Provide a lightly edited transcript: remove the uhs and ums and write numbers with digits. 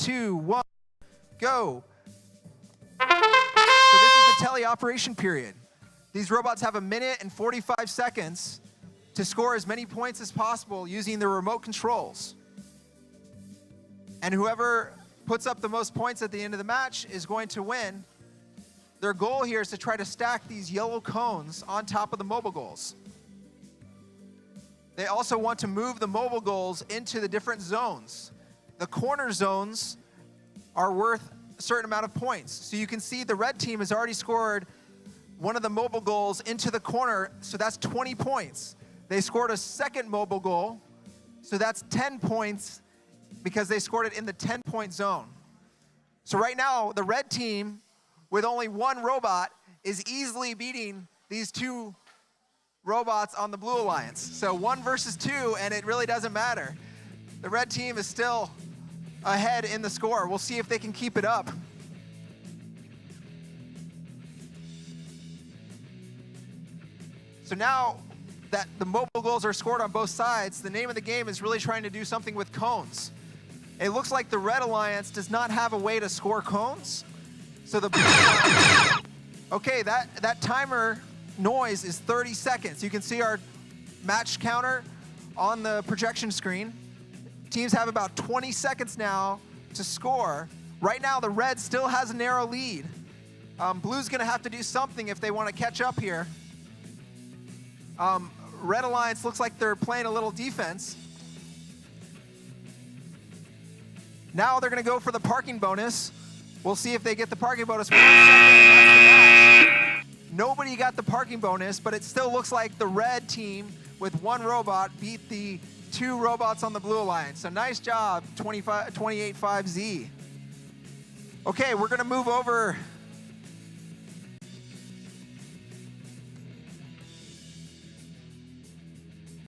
2, 1, go. So this is the teleoperation period. These robots have 1 minute and 45 seconds to score as many points as possible using the remote controls. And whoever puts up the most points at the end of the match is going to win. Their goal here is to try to stack these yellow cones on top of the mobile goals. They also want to move the mobile goals into the different zones. The corner zones are worth a certain amount of points. So you can see the red team has already scored one of the mobile goals into the corner, so that's 20 points. They scored a second mobile goal, so that's 10 points because they scored it in the 10-point zone. So right now, the red team, with only one robot, is easily beating these two robots on the Blue Alliance. So 1 versus 2, and it really doesn't matter. The red team is still ahead in the score. We'll see if they can keep it up. So now that the mobile goals are scored on both sides, the name of the game is really trying to do something with cones. It looks like the Red Alliance does not have a way to score cones. So the Blue Alliance, okay, that timer noise is 30 seconds. You can see our match counter on the projection screen. Teams have about 20 seconds now to score. Right now, the red still has a narrow lead. Blue's gonna have to do something if they want to catch up here. Red Alliance looks like they're playing a little defense. Now they're gonna go for the parking bonus. We'll see if they get the parking bonus. 1 second, and that's the match. Nobody got the parking bonus, but it still looks like the red team with 1 robot beat the 2 robots on the Blue Alliance. So nice job, 28-5Z. Okay, we're gonna move over